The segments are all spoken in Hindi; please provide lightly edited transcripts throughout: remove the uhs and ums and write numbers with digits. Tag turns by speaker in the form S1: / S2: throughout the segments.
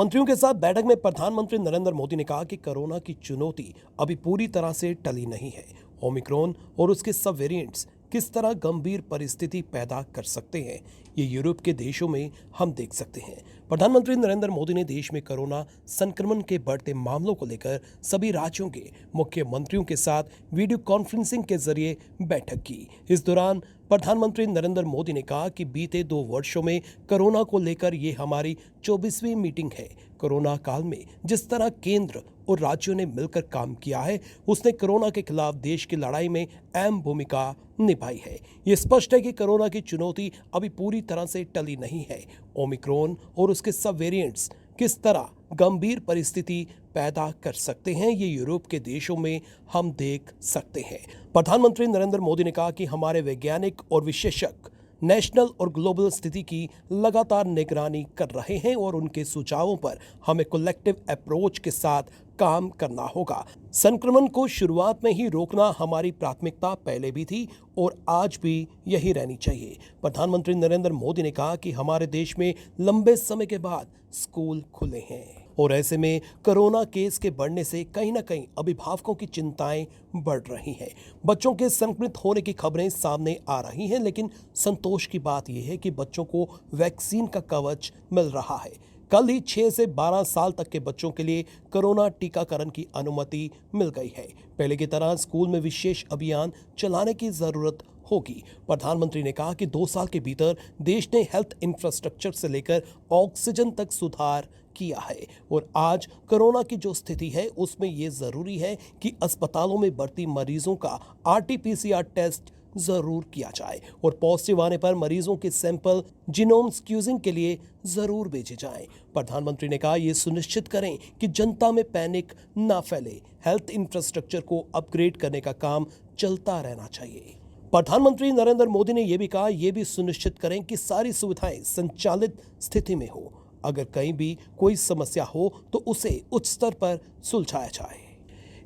S1: मंत्रियों के साथ बैठक में प्रधानमंत्री नरेंद्र मोदी ने कहा कि कोरोना की चुनौती अभी पूरी तरह से टली नहीं है। ओमिक्रॉन और उसके सब वेरिएंट्स किस तरह गंभीर परिस्थिति पैदा कर सकते हैं, ये यूरोप के देशों में हम देख सकते हैं। प्रधानमंत्री नरेंद्र मोदी ने देश में कोरोना संक्रमण के बढ़ते मामलों को लेकर सभी राज्यों के मुख्यमंत्रियों के साथ वीडियो कॉन्फ्रेंसिंग के जरिए बैठक की। इस दौरान प्रधानमंत्री नरेंद्र मोदी ने कहा कि बीते 2 वर्षों में कोरोना को लेकर ये हमारी 24वीं मीटिंग है। कोरोना काल में जिस तरह केंद्र और राज्यों ने मिलकर काम किया है, उसने कोरोना के खिलाफ देश की लड़ाई में अहम भूमिका निभाई है। ये स्पष्ट है कि कोरोना की चुनौती अभी पूरी तरह से टली नहीं है। ओमिक्रॉन और उसके सब वेरिएंट्स किस तरह गंभीर परिस्थिति पैदा कर सकते हैं, ये यूरोप के देशों में हम देख सकते हैं। प्रधानमंत्री नरेंद्र मोदी ने कहा कि हमारे वैज्ञानिक और विशेषज्ञ नेशनल और ग्लोबल स्थिति की लगातार निगरानी कर रहे हैं और उनके सुझावों पर हमें कलेक्टिव अप्रोच के साथ काम करना होगा। संक्रमण को शुरुआत में ही रोकना हमारी प्राथमिकता पहले भी थी और आज भी यही रहनी चाहिए। प्रधानमंत्री नरेंद्र मोदी ने कहा कि हमारे देश में लंबे समय के बाद स्कूल खुले हैं और ऐसे में कोरोना केस के बढ़ने से कहीं ना कहीं अभिभावकों की चिंताएं बढ़ रही हैं। बच्चों के संक्रमित होने की खबरें सामने आ रही हैं, लेकिन संतोष की बात यह है कि बच्चों को वैक्सीन का कवच मिल रहा है। कल ही 6 से 12 साल तक के बच्चों के लिए कोरोना टीकाकरण की अनुमति मिल गई है। पहले की तरह स्कूल में विशेष अभियान चलाने की जरूरत होगी। प्रधानमंत्री ने कहा कि 2 साल के भीतर देश ने हेल्थ इंफ्रास्ट्रक्चर से लेकर ऑक्सीजन तक सुधार किया है और आज कोरोना की जो स्थिति है उसमें यह जरूरी है कि अस्पतालों में भर्ती मरीजों का RT-PCR टेस्ट जरूर किया जाए और पॉजिटिव आने पर मरीजों के सैंपल जीनोम स्क्यूजिंग के लिए जरूर भेजे जाएं। प्रधानमंत्री ने कहा यह सुनिश्चित करें कि जनता में पैनिक ना फैले। हेल्थ इंफ्रास्ट्रक्चर को अपग्रेड करने का काम चलता रहना चाहिए। प्रधानमंत्री नरेंद्र मोदी ने यह भी कहा यह भी सुनिश्चित करें कि सारी सुविधाएं संचालित स्थिति में हो। अगर कहीं भी कोई समस्या हो तो उसे उच्च स्तर पर सुलझाया जाए।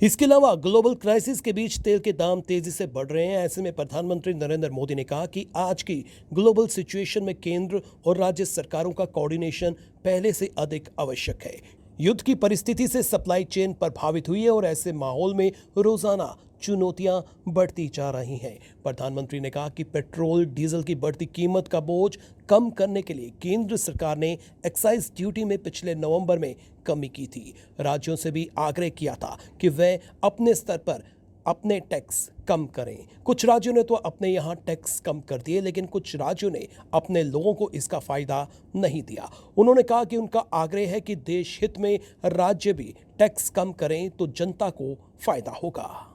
S1: इसके अलावा ग्लोबल क्राइसिस के बीच तेल के दाम तेजी से बढ़ रहे हैं। ऐसे में प्रधानमंत्री नरेंद्र मोदी ने कहा कि आज की ग्लोबल सिचुएशन में केंद्र और राज्य सरकारों का कोऑर्डिनेशन पहले से अधिक आवश्यक है। युद्ध की परिस्थिति से सप्लाई चेन प्रभावित हुई है और ऐसे माहौल में रोजाना चुनौतियां बढ़ती जा रही हैं। प्रधानमंत्री ने कहा कि पेट्रोल डीजल की बढ़ती कीमत का बोझ कम करने के लिए केंद्र सरकार ने एक्साइज ड्यूटी में पिछले नवंबर में कमी की थी। राज्यों से भी आग्रह किया था कि वे अपने स्तर पर अपने टैक्स कम करें। कुछ राज्यों ने तो अपने यहाँ टैक्स कम कर दिए, लेकिन कुछ राज्यों ने अपने लोगों को इसका फायदा नहीं दिया। उन्होंने कहा कि उनका आग्रह है कि देश हित में राज्य भी टैक्स कम करें तो जनता को फायदा होगा।